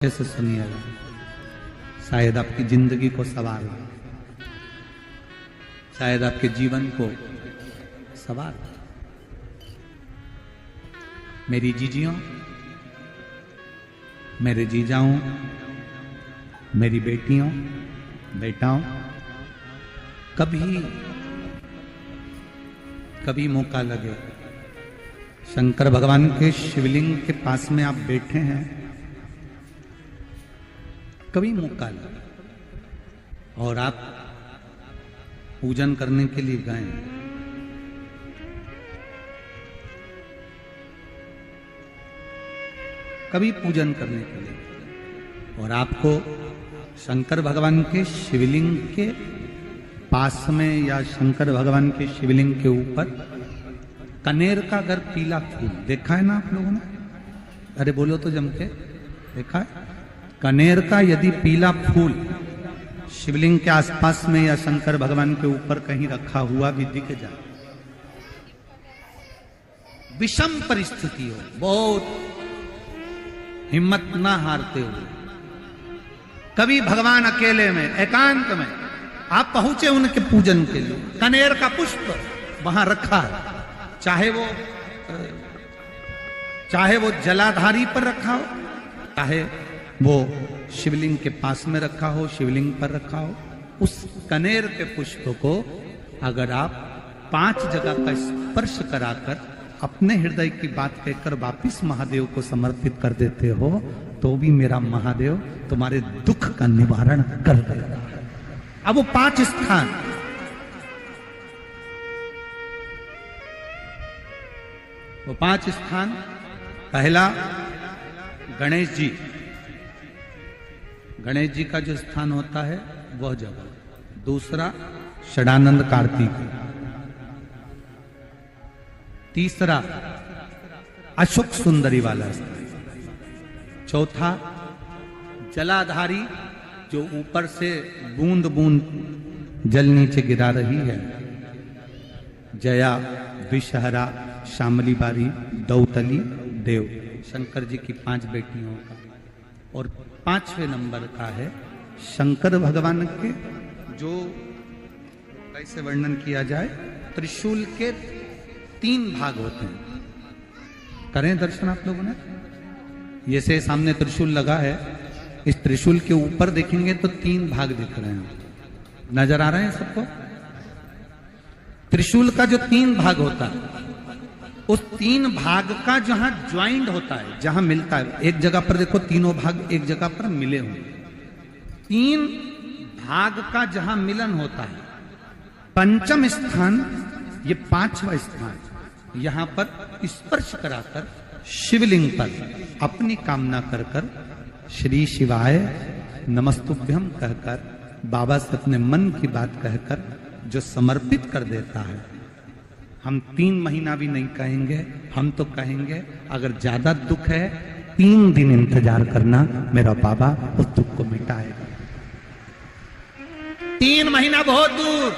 ऐसे सुनिएगा, शायद आपकी जिंदगी को सवार हो, शायद आपके जीवन को सवार हो। मेरी जीजियों, मेरे जीजाओं, मेरी बेटियों, बेटाओं, कभी मौका लगे, शंकर भगवान के शिवलिंग के पास में आप बैठे हैं, कभी मौका लगा और आप पूजन करने के लिए गए, कभी पूजन करने के लिए और आपको शंकर भगवान के शिवलिंग के पास में या शंकर भगवान के शिवलिंग के ऊपर कनेर का अगर पीला फूल देखा है ना आप लोगों ने? अरे बोलो तो जम के, देखा है? कनेर का यदि पीला फूल शिवलिंग के आसपास में या शंकर भगवान के ऊपर कहीं रखा हुआ भी दिख जाए, विषम परिस्थिति हो, बहुत हिम्मत ना हारते हुए, कभी भगवान अकेले में एकांत में आप पहुंचे उनके पूजन के लिए, कनेर का पुष्प वहां रखा है, चाहे वो जलाधारी पर रखा हो, चाहे वो शिवलिंग के पास में रखा हो, शिवलिंग पर रखा हो, उस कनेर के पुष्प को अगर आप 5 जगह का स्पर्श कराकर अपने हृदय की बात कहकर वापिस महादेव को समर्पित कर देते हो, तो भी मेरा महादेव तुम्हारे दुख का निवारण कर देगा। अब वो 5 स्थान, वो 5 स्थान, पहला गणेश जी का जो स्थान होता है वह जगह, दूसरा षडानंद कार्तिक, तीसरा अशोक सुंदरी वाला स्थान, चौथा जलाधारी जो ऊपर से बूंद बूंद जल नीचे गिरा रही है, जया, विषहरा, शामली बारी, दौतली, देव, शंकर जी की 5 बेटियों का, और 5वें नंबर का है शंकर भगवान के, जो कैसे वर्णन किया जाए, त्रिशूल के 3 भाग होते हैं। करें दर्शन आप लोगों ने? ये से सामने त्रिशूल लगा है, इस त्रिशूल के ऊपर देखेंगे तो 3 भाग दिख रहे हैं, नजर आ रहे हैं सबको? त्रिशूल का जो 3 भाग होता है, उस 3 भाग का जहां ज्वाइंट होता है, जहां मिलता है, एक जगह पर देखो तीनों भाग एक जगह पर मिले हुए, 3 भाग का जहां मिलन होता है, 5वां स्थान, ये 5वां स्थान, यहां पर स्पर्श कराकर शिवलिंग पर अपनी कामना कर श्री शिवाय नमस्तुभ्यम कहकर बाबा से अपने मन की बात कहकर जो समर्पित कर देता है, हम 3 महीना भी नहीं कहेंगे, हम तो कहेंगे अगर ज्यादा दुख है 3 दिन इंतजार करना, मेरा बाबा उस दुख को मिटाएगा। 3 महीना बहुत दूर,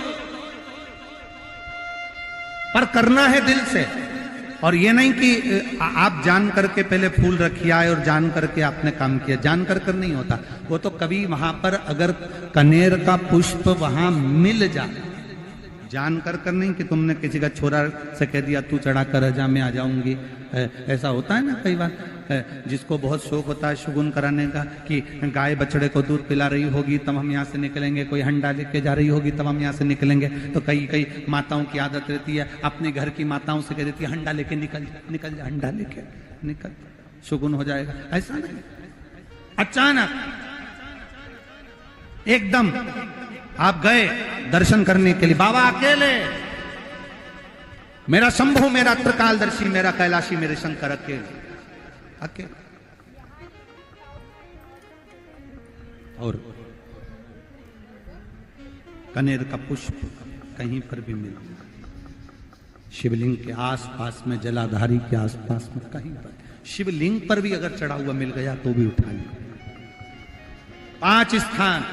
पर करना है दिल से। और ये नहीं कि आप जान करके पहले फूल रखिए आए और जान करके आपने काम किया, जान कर नहीं होता वो तो। कभी वहां पर अगर कनेर का पुष्प वहां मिल जाए, जान कर नहीं कि तुमने किसी का छोरा से कह दिया तू चढ़ा कर जा, मैं आ जाऊंगी, ऐसा होता है ना कई बार, जिसको बहुत शौक होता है शुगुन कराने का, कि गाय बछड़े को दूध पिला रही होगी तब हम यहाँ से निकलेंगे, कोई हंडा लेके जा रही होगी तब हम यहाँ से निकलेंगे। तो कई माताओं की आदत रहती है, अपने घर की माताओं से कह देती है हंडा लेके निकल जा, हंडा लेके निकल, शुगुन हो जाएगा। ऐसा नहीं, अचानक एकदम आप गए दर्शन करने के लिए, बाबा अकेले, मेरा शंभु, मेरा त्रिकालदर्शी, मेरा कैलाशी, मेरे शंकर अकेले, और कनेर का पुष्प कहीं पर भी मिला, शिवलिंग के आसपास में, जलाधारी के आसपास में कहीं पर, शिवलिंग पर भी अगर चढ़ा हुआ मिल गया तो भी उठा लिया। 5 स्थान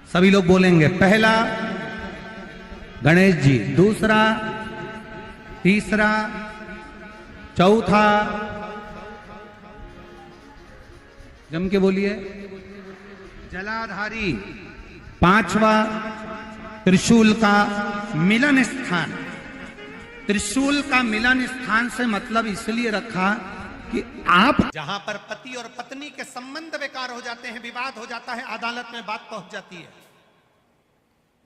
सभी लोग बोलेंगे, पहला गणेश जी, दूसरा, तीसरा, 4था, जम के बोलिए। जलाधारी, पांचवा त्रिशूल का मिलन स्थान। त्रिशूल का मिलन स्थान से मतलब इसलिए रखा कि आप जहां पर पति और पत्नी के संबंध बेकार हो जाते हैं, विवाद हो जाता है, अदालत में बात पहुंच जाती है,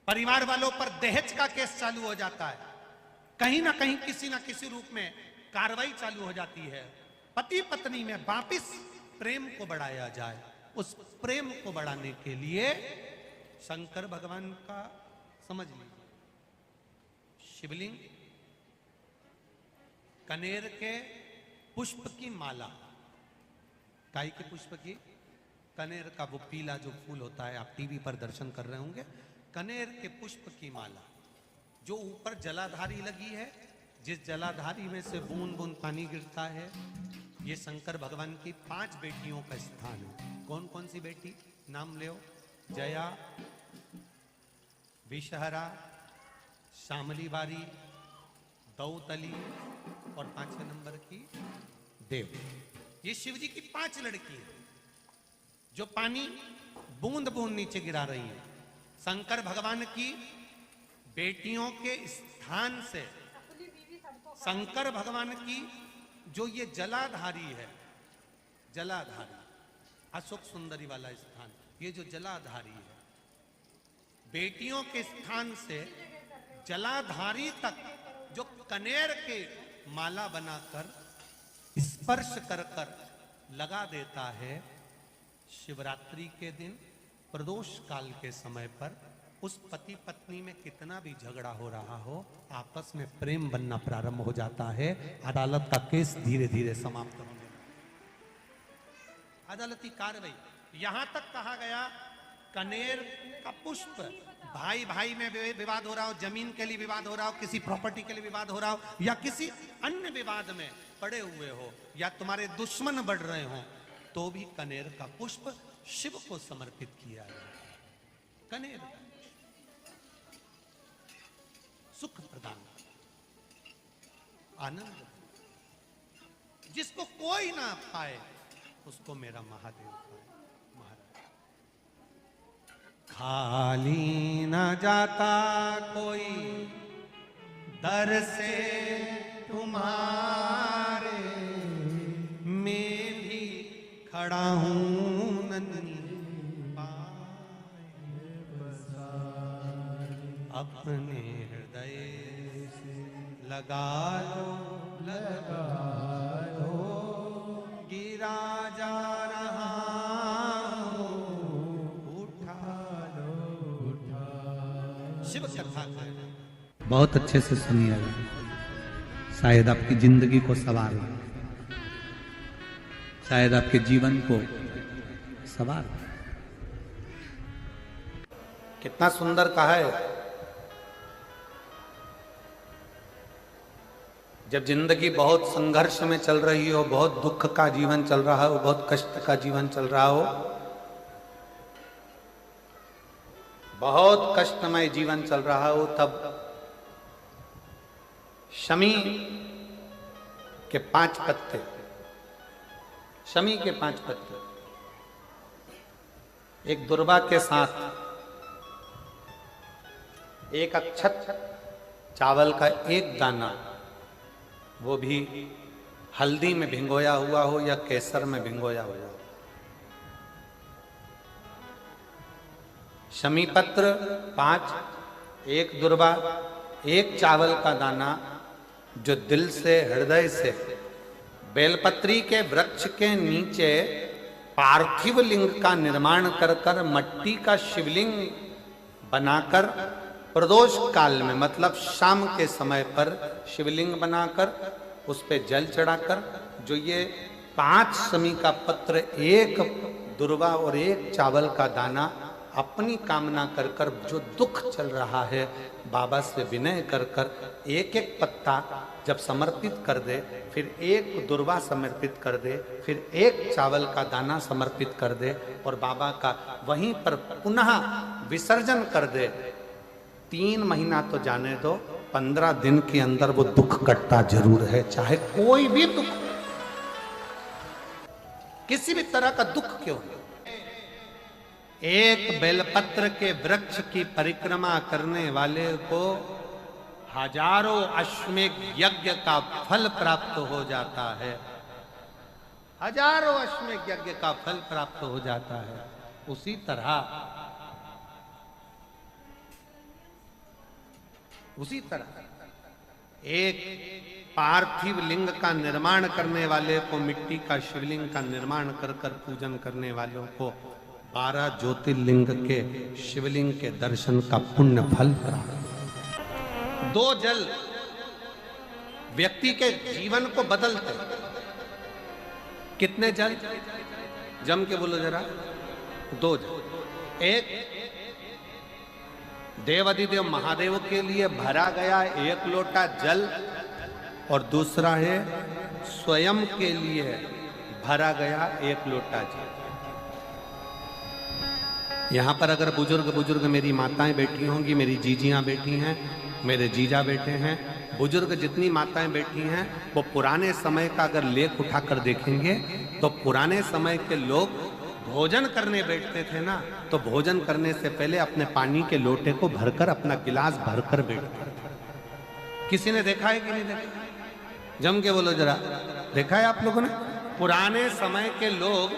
परिवार वालों पर दहेज का केस चालू हो जाता है, कहीं ना कहीं किसी ना किसी रूप में कार्रवाई चालू हो जाती है, पति पत्नी में वापिस प्रेम को बढ़ाया जाए, उस प्रेम को बढ़ाने के लिए शंकर भगवान का समझ लीजिए शिवलिंग, कनेर के पुष्प की माला, काय के पुष्प की, कनेर का वो पीला जो फूल होता है, आप टीवी पर दर्शन कर रहे होंगे, कनेर के पुष्प की माला जो ऊपर जलाधारी लगी है, जिस जलाधारी में से बूंद बूंद पानी गिरता है, ये शंकर भगवान की 5 बेटियों का स्थान है। कौन कौन सी बेटी नाम ले? जया, विषहरा, शामली बारी, दौतली और 5वें नंबर की देव। ये शिव जी की 5 लड़की है जो पानी बूंद बूंद नीचे गिरा रही है। शंकर भगवान की बेटियों के स्थान से शंकर भगवान की जो ये जलाधारी है, जलाधारी अशोक सुंदरी वाला स्थान, ये जो जलाधारी है, बेटियों के स्थान से जलाधारी तक जो कनेर के माला बनाकर स्पर्श कर कर लगा देता है, शिवरात्रि के दिन प्रदोष काल के समय पर उस पति पत्नी में कितना भी झगड़ा हो रहा हो, आपस में प्रेम बनना प्रारंभ हो जाता है। अदालत का केस धीरे धीरे समाप्त होने लगता है। अदालती कार्रवाई यहां तक कहा गया, कनेर का पुष्प, भाई भाई में विवाद हो रहा हो, जमीन के लिए विवाद हो रहा हो, किसी प्रॉपर्टी के लिए विवाद हो रहा हो, या किसी अन्य विवाद में पड़े हुए हो, या तुम्हारे दुश्मन बढ़ रहे हो, तो भी कनेर का पुष्प शिव को समर्पित किया जाए। कनेर सुख प्रदान, आनंद, जिसको कोई ना पाए उसको मेरा महादेव पाए। खाली न जाता कोई दर से तुम्हारे, मैं भी खड़ा हूं नन्ही अपने हृदय से लगा लो, गिरा जा रहा हो, उठा लो, शिव कथा बहुत अच्छे से सुनिए, शायद आपकी जिंदगी को सवार, शायद आपके जीवन को सवार। कितना सुंदर कहा है। जब जिंदगी बहुत संघर्ष में चल रही हो, बहुत दुख का जीवन चल रहा हो, बहुत कष्ट का जीवन चल रहा हो, बहुत कष्टमय जीवन चल रहा हो, तब शमी के 5 पत्ते, शमी के 5 पत्ते, एक दुर्वा के साथ एक अक्षत चावल का एक दाना, वो भी हल्दी में भिंगोया हुआ हो या केसर में भिंगोया हुआ हो, शमी पत्र 5, एक दुर्वा, एक चावल का दाना, जो दिल से हृदय से बेलपत्री के वृक्ष के नीचे पार्थिव लिंग का निर्माण कर कर मट्टी का शिवलिंग बनाकर प्रदोष काल में, मतलब शाम के समय पर शिवलिंग बनाकर उस पे जल चढ़ाकर, जो ये 5 शमी का पत्र, एक दुर्वा और एक चावल का दाना, अपनी कामना कर कर जो दुख चल रहा है, बाबा से विनय कर कर एक एक पत्ता जब समर्पित कर दे, फिर एक दुर्वा समर्पित कर दे, फिर एक चावल का दाना समर्पित कर दे और बाबा का वहीं पर पुनः विसर्जन कर दे, 3 महीना तो जाने दो, 15 दिन के अंदर वो दुख कटता जरूर है, चाहे कोई भी दुख। किसी भी तरह का दुख क्यों हो, एक बेलपत्र के वृक्ष की परिक्रमा करने वाले को हजारों अश्वमेध यज्ञ का फल प्राप्त हो जाता है। हजारों अश्वमेध यज्ञ का फल प्राप्त हो जाता है। उसी तरह एक पार्थिव लिंग का निर्माण करने वाले को, मिट्टी का शिवलिंग का निर्माण कर कर पूजन करने वालों को 12 ज्योतिर्लिंग के शिवलिंग के दर्शन का पुण्य फल प्राप्त। 2 जल व्यक्ति के जीवन को बदलते। कितने जल? जम के बोलो जरा। 2 जल। एक देवाधिदेव महादेव के लिए भरा गया 1 लोटा जल, और दूसरा है स्वयं के लिए भरा गया 1 लोटा जल। यहां पर अगर बुजुर्ग मेरी माताएं बैठी होंगी, मेरी जीजियां बैठी हैं, मेरे जीजा बैठे हैं, बुजुर्ग जितनी माताएं बैठी हैं, वो पुराने समय का अगर लेख उठाकर देखेंगे तो पुराने समय के लोग भोजन करने बैठते थे ना, तो भोजन करने से पहले अपने पानी के लोटे को भरकर, अपना गिलास भरकर बैठते थे। किसी ने देखा है कि नहीं देखा? जम के बोलो जरा। देखा है आप लोगों ने? पुराने समय के लोग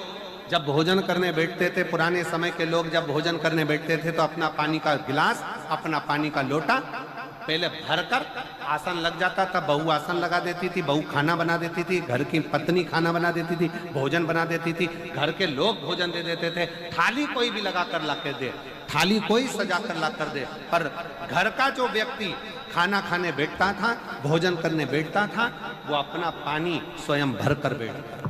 जब भोजन करने बैठते थे, पुराने समय के लोग जब भोजन करने बैठते थे तो अपना पानी का गिलास, अपना पानी का लोटा पहले भरकर आसन लग जाता था। बहू आसन लगा देती थी, बहू खाना बना देती थी, घर की पत्नी खाना बना देती थी, भोजन बना देती थी, घर के लोग भोजन दे देते थे। थाली कोई भी लगा कर ला कर दे, थाली कोई सजा कर ला कर दे, पर घर का जो व्यक्ति खाना खाने बैठता था, भोजन करने बैठता था, वो अपना पानी स्वयं भर कर बैठता।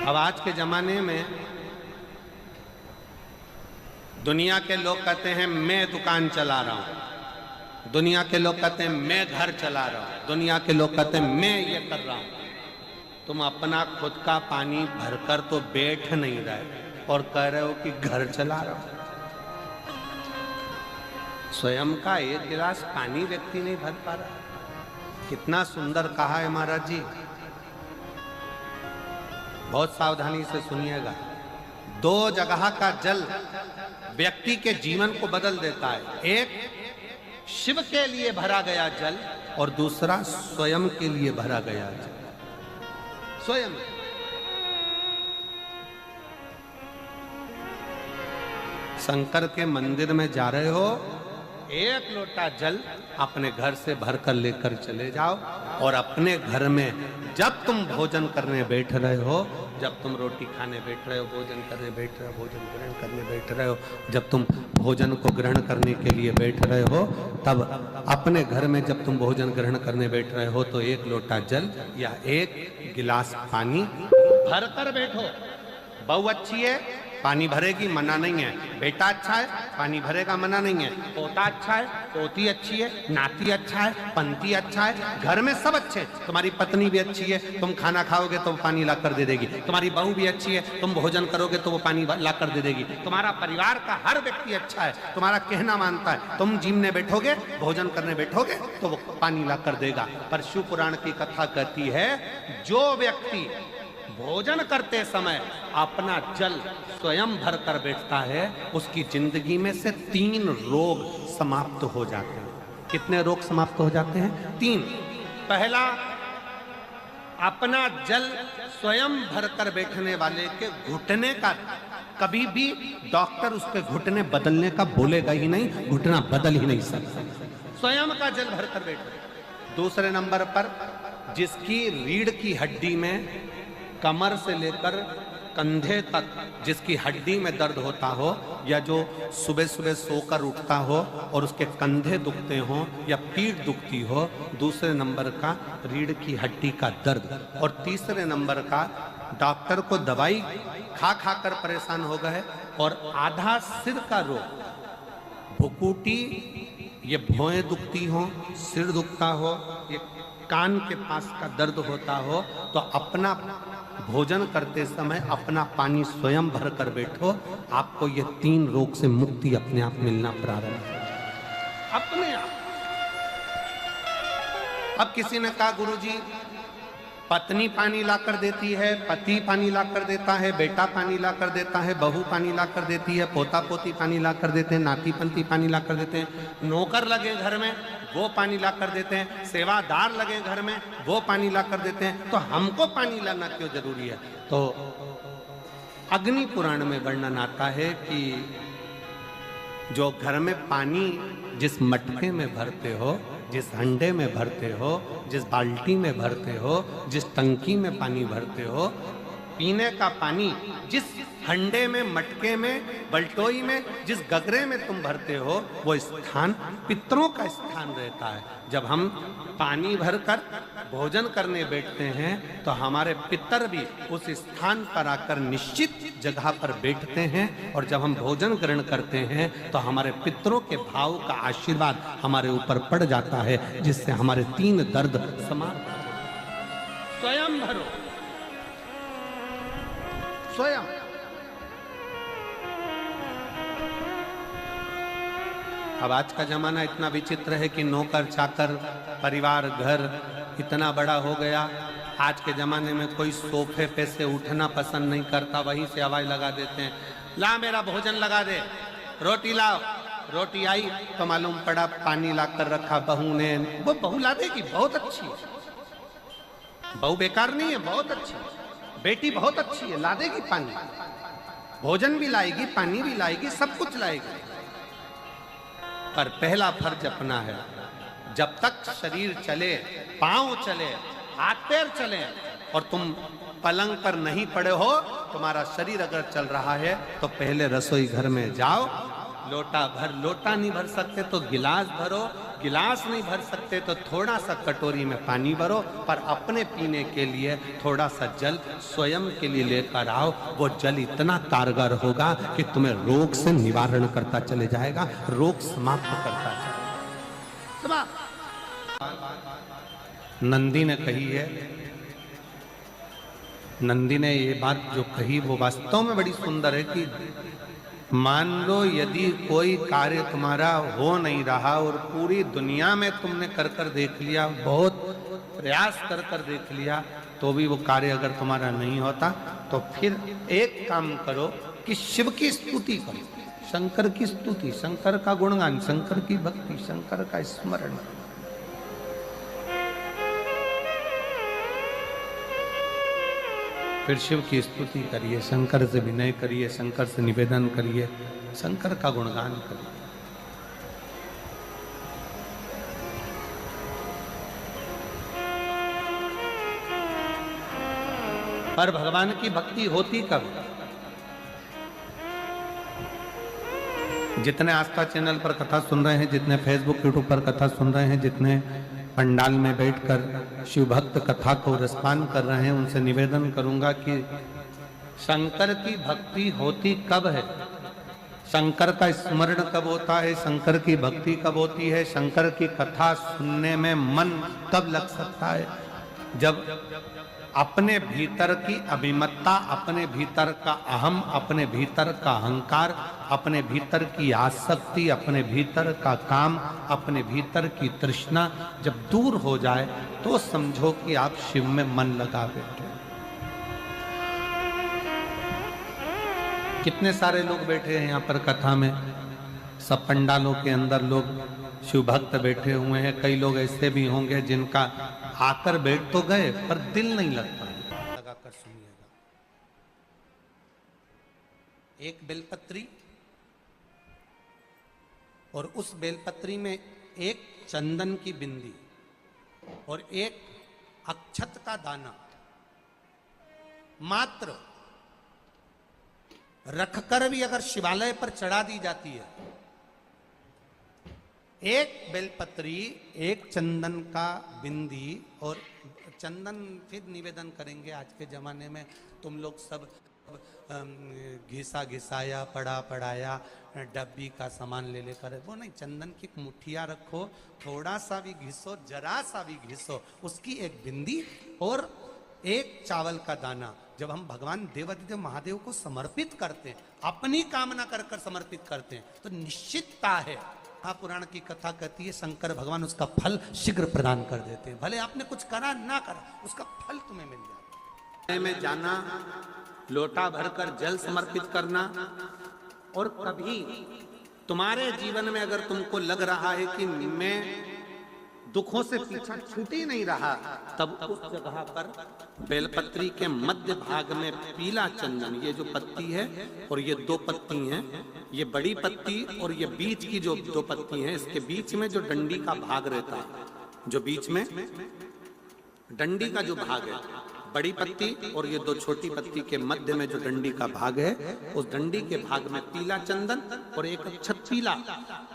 अब आज के जमाने में दुनिया के लोग कहते हैं मैं दुकान चला रहा हूं, दुनिया के लोग कहते हैं मैं घर चला रहा हूं, दुनिया के लोग कहते हैं मैं ये कर रहा हूं। तुम अपना खुद का पानी भरकर तो बैठ नहीं रहे और कह रहे हो कि घर चला रहा हूं। स्वयं का 1 गिलास पानी व्यक्ति नहीं भर पा रहा। कितना सुंदर कहा है महाराज जी। बहुत सावधानी से सुनिएगा। 2 जगह का जल व्यक्ति के जीवन को बदल देता है। एक शिव के लिए भरा गया जल और दूसरा स्वयं के लिए भरा गया जल। स्वयं शंकर के मंदिर में जा रहे हो, 1 लोटा जल अपने घर से भरकर लेकर चले जाओ, और अपने घर में जब तुम भोजन करने बैठ रहे हो, जब तुम रोटी खाने बैठ रहे हो, भोजन करने बैठ रहे हो, भोजन ग्रहण करने बैठ रहे हो, जब तुम भोजन को ग्रहण करने के लिए बैठ रहे हो, तब अपने घर में जब तुम भोजन ग्रहण करने बैठ रहे हो तो 1 लोटा जल या 1 गिलास पानी भर कर बैठो। बहू अच्छी है, पानी भरेगी, मना नहीं है। बेटा अच्छा है, पानी भरेगा, मना नहीं है। पोता अच्छा है, पोती अच्छी है, नाती अच्छा है, पंती अच्छा है, घर में सब अच्छे। तुम्हारी पत्नी भी अच्छी है, तुम खाना खाओगे तो वो पानी ला कर दे देगी। तुम्हारी बहू भी अच्छी है, तुम भोजन करोगे तो वो पानी ला कर दे देगी। तुम्हारा परिवार का हर व्यक्ति अच्छा है, तुम्हारा कहना मानता है। तुम जिमने बैठोगे, भोजन करने बैठोगे तो वो पानी ला कर देगा। पर शिव पुराण की कथा कहती है, जो व्यक्ति भोजन करते समय अपना जल स्वयं भर कर बैठता है, उसकी जिंदगी में से 3 रोग समाप्त हो जाते हैं। कितने रोग समाप्त हो जाते हैं? 3। पहला, अपना जल स्वयं भर कर बैठने वाले के घुटने का कभी भी डॉक्टर उसके घुटने बदलने का बोलेगा ही नहीं, घुटना बदल ही नहीं सकता। स्वयं का जल भर कर बैठे। दूसरे नंबर पर, जिसकी रीढ़ की हड्डी में कमर से लेकर कंधे तक जिसकी हड्डी में दर्द होता हो, या जो सुबह सुबह सोकर उठता हो और उसके कंधे दुखते हो या पीठ दुखती हो। दूसरे नंबर का रीढ़ की हड्डी का दर्द। और तीसरे नंबर का, डॉक्टर को दवाई खा खा कर परेशान हो गए और आधा सिर का रोग, भुकुटी, ये भौएं दुखती हो, सिर दुखता हो, ये कान के पास का दर्द होता हो, तो अपना भोजन करते समय अपना पानी स्वयं भर कर बैठो, आपको ये 3 रोग से मुक्ति अपने आप मिलना प्रारंभ हो, अपने आप। अब किसी ने कहा गुरुजी पत्नी पानी ला कर देती है, पति पानी ला कर देता है, बेटा पानी ला कर देता है, बहू पानी ला कर देती है, पोता पोती पानी ला कर देते हैं, नाती पंती पानी ला कर देते हैं, नौकर लगे घर में वो पानी ला कर देते हैं, सेवादार लगे घर में वो पानी ला कर देते हैं, तो हमको पानी लाना क्यों जरूरी है? तो अग्नि पुराण में वर्णन आता है कि जो घर में पानी जिस मटके में भरते हो, जिस हंडे में भरते हो, जिस बाल्टी में भरते हो, जिस टंकी में पानी भरते हो, पीने का पानी जिस हंडे में, मटके में, बल्टोई में, जिस गगरे में तुम भरते हो, वो स्थान पितरों का स्थान रहता है। जब हम पानी भरकर भोजन करने बैठते हैं तो हमारे पितर भी उस स्थान पर आकर निश्चित जगह पर बैठते हैं, और जब हम भोजन ग्रहण करते हैं तो हमारे पितरों के भाव का आशीर्वाद हमारे ऊपर पड़ जाता है, जिससे हमारे 3 दर्द समाप्त हो। स्वयं भरो, स्वयं। अब आज का जमाना इतना विचित्र है कि नौकर चाकर, परिवार, घर इतना बड़ा हो गया। आज के जमाने में कोई सोफे पे से उठना पसंद नहीं करता, वहीं से आवाज लगा देते हैं, ला मेरा भोजन लगा दे, रोटी लाओ। रोटी आई तो मालूम पड़ा पानी ला कर रखा बहू ने। वो बहू ला देगी, बहुत अच्छी है, बहू बेकार नहीं है, बहुत अच्छी है, बेटी बहुत अच्छी है, ला देगी पानी, भोजन भी लाएगी, पानी भी लाएगी, सब कुछ लाएगी। पर पहला फर्ज अपना है, जब तक शरीर चले, पांव चले, हाथ पैर चले, और तुम पलंग पर नहीं पड़े हो, तुम्हारा शरीर अगर चल रहा है तो पहले रसोई घर में जाओ, लोटा भर, लोटा नहीं भर सकते तो गिलास भरो, गिलास नहीं भर सकते तो थोड़ा सा कटोरी में पानी भरो, पर अपने पीने के लिए थोड़ा सा जल स्वयं के लिए लेकर आओ। वो जल इतना कारगर होगा कि तुम्हें रोग से निवारण करता चले जाएगा, रोग समाप्त करता चलेगा। नंदी ने कही है, नंदी ने ये बात जो कही वो वास्तव में बड़ी सुंदर है कि मान लो यदि कोई कार्य तुम्हारा हो नहीं रहा और पूरी दुनिया में तुमने कर कर देख लिया, बहुत प्रयास कर कर देख लिया, तो भी वो कार्य अगर तुम्हारा नहीं होता, तो फिर एक काम करो कि शिव की स्तुति करो, शंकर की स्तुति, शंकर का गुणगान, शंकर की भक्ति, शंकर का स्मरण। फिर शिव की स्तुति करिए, शंकर से विनय करिए, शंकर से निवेदन करिए, शंकर का गुणगान करिए। पर भगवान की भक्ति होती कब? जितने आस्था चैनल पर कथा सुन रहे हैं, जितने फेसबुक यूट्यूब पर कथा सुन रहे हैं, जितने पंडाल में बैठकर शिव भक्त कथा को रसपान कर रहे हैं, उनसे निवेदन करूंगा कि शंकर की भक्ति होती कब है, शंकर का स्मरण कब होता है, शंकर की भक्ति कब होती है, शंकर की कथा सुनने में मन कब लग सकता है? जब अपने भीतर की अभिमत्ता, अपने भीतर का अहम, अपने भीतर का अहंकार, अपने भीतर की आसक्ति, अपने भीतर का काम, अपने भीतर की तृष्णा जब दूर हो जाए तो समझो कि आप शिव में मन लगा बैठे। कितने सारे लोग बैठे हैं यहाँ पर कथा में, सब पंडालों के अंदर लोग शिव भक्त बैठे हुए हैं। कई लोग ऐसे भी होंगे जिनका आकर बैठ तो गए पर दिल नहीं लगता। लगाकर सुनिएगा, एक बेलपत्री और उस बेलपत्री में एक चंदन की बिंदी और एक अक्षत का दाना मात्र रखकर भी अगर शिवालय पर चढ़ा दी जाती है, एक बेलपत्री, एक चंदन का बिंदी, और चंदन फिर निवेदन करेंगे। आज के जमाने में तुम लोग सब घिसा घिसाया, पड़ा पड़ाया, डब्बी का सामान ले लेकर, वो नहीं, चंदन की मुठिया रखो, थोड़ा सा भी घिसो, जरा सा भी घिसो, उसकी एक बिंदी और एक चावल का दाना जब हम भगवान देवादिदेव महादेव को समर्पित करते हैं, अपनी कामना कर कर समर्पित करते हैं, तो निश्चितता है, महापुराण की कथा कहती है शंकर भगवान उसका फल शीघ्र प्रदान कर देते हैं। भले आपने कुछ करा ना करा, उसका फल तुम्हें मिल जाता है। में जाना, लोटा भरकर जल समर्पित करना, और कभी तुम्हारे जीवन में अगर तुमको लग रहा है कि मैं दुखों से पीछा छूट ही नहीं रहा, तब उस जगह पर बेलपत्री के मध्य भाग में पीला चंदन, ये जो पत्ती है और ये दो पत्ती हैं, ये बड़ी पत्ती और ये बीच की जो दो पत्ती हैं, इसके बीच में जो डंडी का भाग रहता है, जो बीच में डंडी का जो भाग है, बड़ी पत्ती और ये दो छोटी पत्ती के मध्य में जो डंडी का भाग है, उस डंडी के भाग में पीला चंदन और एक अक्षत पीला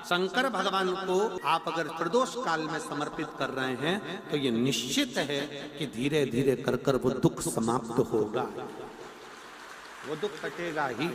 शंकर भगवान को आप अगर प्रदोष काल में समर्पित कर रहे हैं, तो ये निश्चित है कि धीरे धीरे कर कर वो दुख समाप्त होगा, वो दुख कटेगा ही।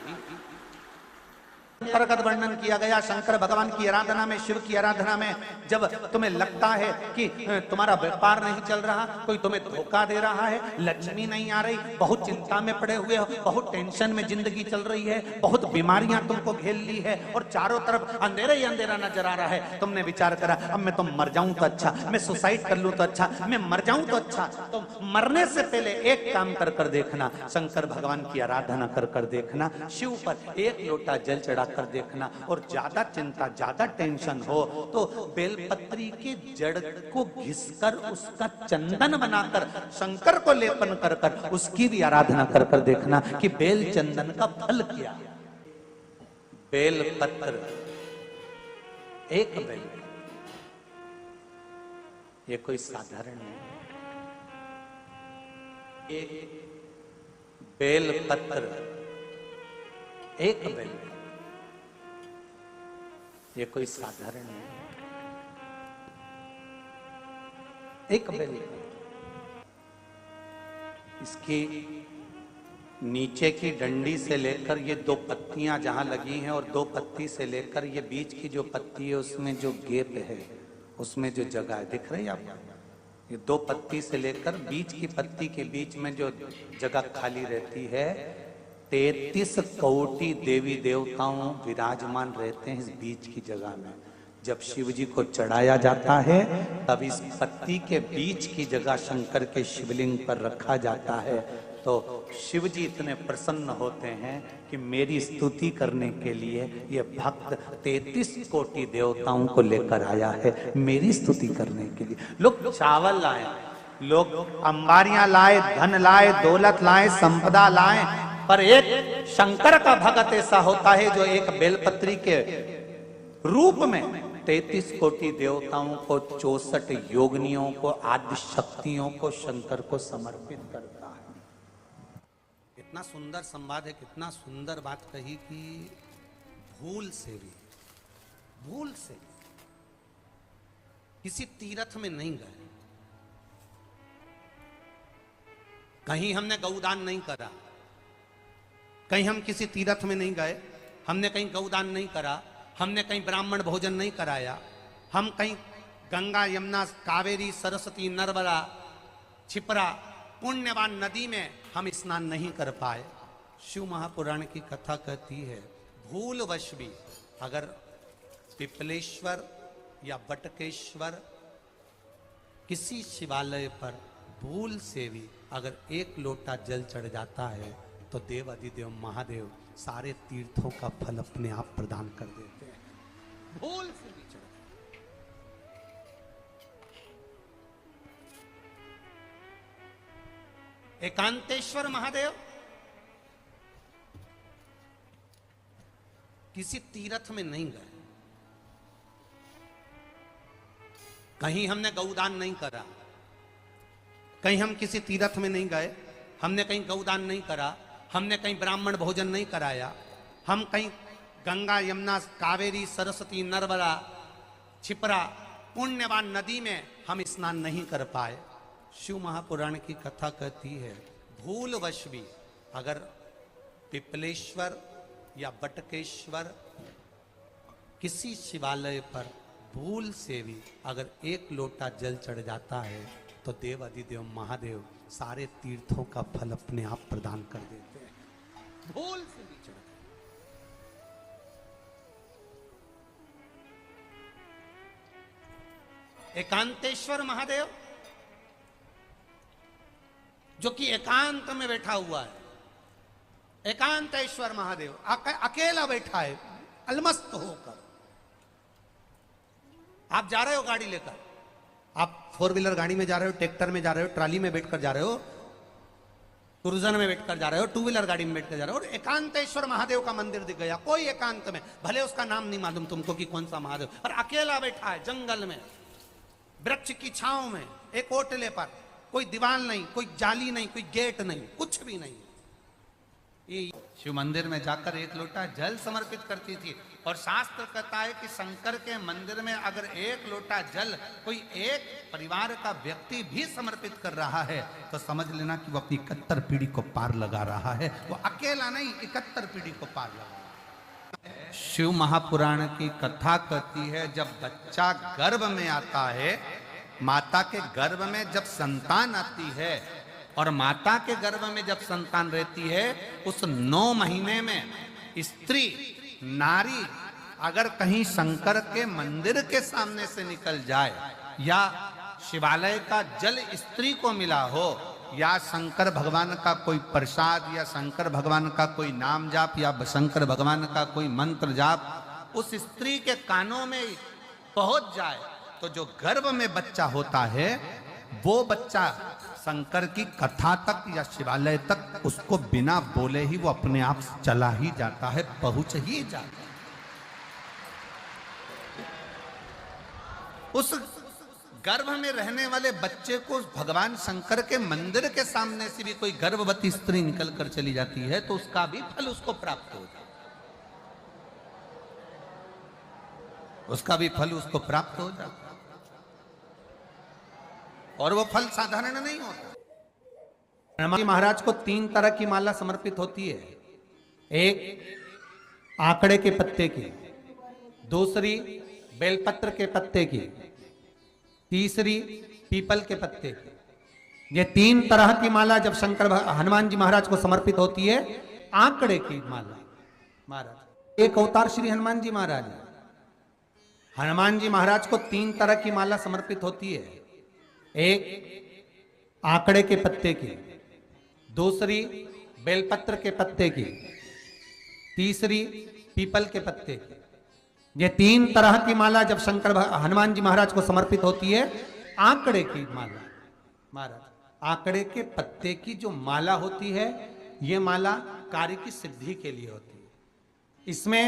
प्रगट वर्णन किया गया शंकर भगवान की आराधना में, शिव की आराधना में। जब तुम्हें लगता है कि तुम्हारा व्यापार नहीं चल रहा, कोई तुम्हें धोखा दे रहा है, लक्ष्मी नहीं आ रही, बहुत चिंता में पड़े हुए हो, बहुत टेंशन में जिंदगी चल रही है, बहुत बीमारियां तुमको घेर ली है और चारों तरफ अंधेरा ही अंधेरा नजर आ रहा है, तुमने विचार करा अब मैं तो मर जाऊं तो अच्छा, मैं सुसाइड कर लूं तो अच्छा, मैं मर जाऊं तो अच्छा। तो मरने से पहले एक काम कर कर देखना, शंकर भगवान की आराधना कर कर देखना, शिव पर एक लोटा जल चढ़ा कर देखना, और ज्यादा चिंता ज्यादा टेंशन हो तो बेलपत्री के जड़ को घिसकर उसका चंदन बनाकर शंकर को लेपन कर कर उसकी भी आराधना कर कर देखना कि बेल चंदन का फल क्या। बेलपत्र, एक बेल, ये कोई साधारण नहीं, एक बेलपत्र, एक बेल, ये कोई साधारण नहीं, एक बेल। इसकी नीचे की डंडी से लेकर ये दो पत्तियां जहां लगी हैं, और दो पत्ती से लेकर ये बीच की जो पत्ती है उसमें जो गैप है, उसमें जो जगह है, दिख रही है आपको? ये दो पत्ती से लेकर बीच की पत्ती के बीच में जो जगह खाली रहती है, 33 कोटि देवी देवताओं विराजमान रहते हैं इस बीच की जगह में। जब शिव जी को चढ़ाया जाता है तब इस पत्ती के बीच की जगह शंकर के शिवलिंग पर रखा जाता है, तो शिव जी इतने प्रसन्न होते हैं कि मेरी स्तुति करने के लिए ये भक्त 33 कोटि देवताओं को लेकर आया है, मेरी स्तुति करने के लिए। लोग चावल लाए, लोग अंबारियां लाए, धन लाए, दौलत लाए, संपदा लाए, पर एक शंकर का भगत ऐसा होता है जो एक बेलपत्री के रूप में 33 कोटि देवताओं को, 64 योगिनियों को, आदि शक्तियों को शंकर को समर्पित करता है। कितना सुंदर संवाद है, कितना सुंदर बात कही कि भूल से भी किसी तीर्थ में नहीं गए, कहीं हमने गौदान नहीं करा, कहीं हम किसी तीर्थ में नहीं गए, हमने कहीं गौदान नहीं करा, हमने कहीं ब्राह्मण भोजन नहीं कराया, हम कहीं गंगा यमुना कावेरी सरस्वती नर्मदा छिपरा पुण्यवान नदी में हम स्नान नहीं कर पाए। शिव महापुराण की कथा कहती है भूलवश भी अगर पिपलेश्वर या बटकेश्वर किसी शिवालय पर भूल से भी अगर एक लोटा जल चढ़ जाता है, तो देव अधिदेव महादेव सारे तीर्थों का फल अपने आप प्रदान कर देते हैं। भूल से भी चढ़, एकांतेश्वर महादेव किसी तीर्थ में नहीं गए, कहीं हमने गौदान नहीं करा, कहीं हम किसी तीर्थ में नहीं गए, हमने कहीं गौदान नहीं करा, हमने कहीं ब्राह्मण भोजन नहीं कराया, हम कहीं गंगा यमुना कावेरी सरस्वती नर्मदा छिपरा पुण्यवान नदी में हम स्नान नहीं कर पाए। शिव महापुराण की कथा कहती है भूलवश भी अगर पिपलेश्वर या बटकेश्वर किसी शिवालय पर भूल से भी अगर एक लोटा जल चढ़ जाता है, तो देव अधिदेव महादेव सारे तीर्थों का फल अपने आप प्रदान कर देते हैं। भूल से भी चढ़ एकांतेश्वर महादेव जो कि एकांत में बैठा हुआ है, एकांतेश्वर महादेव अकेला बैठा है अलमस्त होकर। आप जा रहे हो गाड़ी लेकर, आप 4 व्हीलर गाड़ी में जा रहे हो, ट्रैक्टर में जा रहे हो, ट्राली में बैठकर जा रहे हो, क्रूजर में बैठकर जा रहे हो, 2 व्हीलर गाड़ी में बैठकर जा रहे हो, और एकांतेश्वर महादेव का मंदिर दिख गया कोई एकांत में, भले उसका नाम नहीं मालूम तुमको कि कौन सा महादेव, पर अकेला बैठा है जंगल में, वृक्ष की छांव में, एक ओटले पर, कोई दीवार नहीं, कोई जाली नहीं, कोई गेट नहीं, कुछ भी नहीं। शिव मंदिर में जाकर 1 लोटा जल समर्पित करती थी, और शास्त्र कहता है कि शंकर के मंदिर में अगर 1 लोटा जल कोई एक परिवार का व्यक्ति भी समर्पित कर रहा है तो समझ लेना कि वो अपनी 71 पीढ़ी को पार लगा रहा है। वो अकेला नहीं, 71 पीढ़ी को पार लगा रहा है। शिव महापुराण की कथा कहती है जब बच्चा गर्भ में आता है, माता के गर्भ में जब संतान आती है और माता के गर्भ में जब संतान रहती है, उस 9 महीने में स्त्री नारी अगर कहीं शंकर के मंदिर के सामने से निकल जाए, या शिवालय का जल स्त्री को मिला हो, या शंकर भगवान का कोई प्रसाद, या शंकर भगवान का कोई नाम जाप, या शंकर भगवान का कोई मंत्र जाप उस स्त्री के कानों में पहुंच जाए, तो जो गर्भ में बच्चा होता है वो बच्चा शंकर की कथा तक या शिवालय तक उसको बिना बोले ही वो अपने आप चला ही जाता है, पहुंच ही जाता है। उस गर्भ में रहने वाले बच्चे को भगवान शंकर के मंदिर के सामने से भी कोई गर्भवती स्त्री निकल कर चली जाती है तो उसका भी फल उसको प्राप्त हो जाता है, उसका भी फल उसको प्राप्त हो जाता है। और वो फल साधारण नहीं होता। हनुमान महाराज को 3 तरह की माला समर्पित होती है, एक आंकड़े के पत्ते की, दूसरी बेलपत्र के पत्ते की, तीसरी पीपल के पत्ते की। ये 3 तरह की माला जब हनुमान जी महाराज को समर्पित होती है, आंकड़े की माला महाराज एक अवतार श्री हनुमान जी महाराज है। हनुमान जी महाराज को 3 तरह की माला समर्पित होती है, एक आंकड़े के पत्ते की, दूसरी बेलपत्र के पत्ते की, तीसरी पीपल के पत्ते की। ये 3 तरह की माला जब हनुमान जी महाराज को समर्पित होती है, आंकड़े की माला महाराज, आंकड़े के पत्ते की जो माला होती है, ये माला कार्य की सिद्धि के लिए होती है। इसमें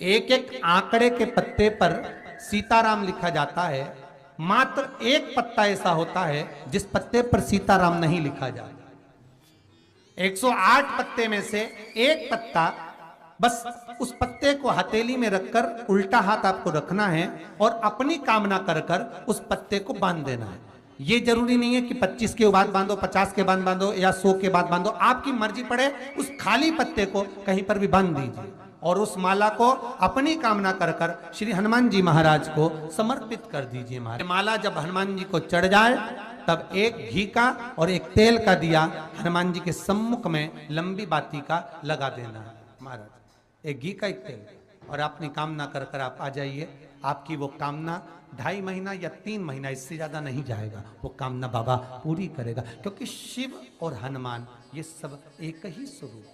एक एक आंकड़े के पत्ते पर सीताराम लिखा जाता है, मात्र एक पत्ता ऐसा होता है जिस पत्ते पर सीताराम नहीं लिखा जाता। 108 पत्ते में से एक पत्ता, बस उस पत्ते को हथेली में रखकर उल्टा हाथ आपको रखना है और अपनी कामना कर कर उस पत्ते को बांध देना है। ये जरूरी नहीं है कि 25 के बाद बांधो, 50 के बाद बांधो या 100 के बाद बांधो, आपकी मर्जी पड़े उस खाली पत्ते को कहीं पर भी बांध दीजिए और उस माला को अपनी कामना कर कर श्री हनुमान जी महाराज को समर्पित कर दीजिए। माला जब हनुमान जी को चढ़ जाए तब एक घी का और एक तेल का दिया हनुमान जी के सम्मुख में लंबी बाती का लगा देना है महाराज, एक घी का एक तेल, और अपनी कामना कर कर आप आ जाइए। आपकी वो कामना 2.5 महीना या 3 महीना, इससे ज्यादा नहीं जाएगा, वो कामना बाबा पूरी करेगा, क्योंकि शिव और हनुमान ये सब एक ही स्वरूप।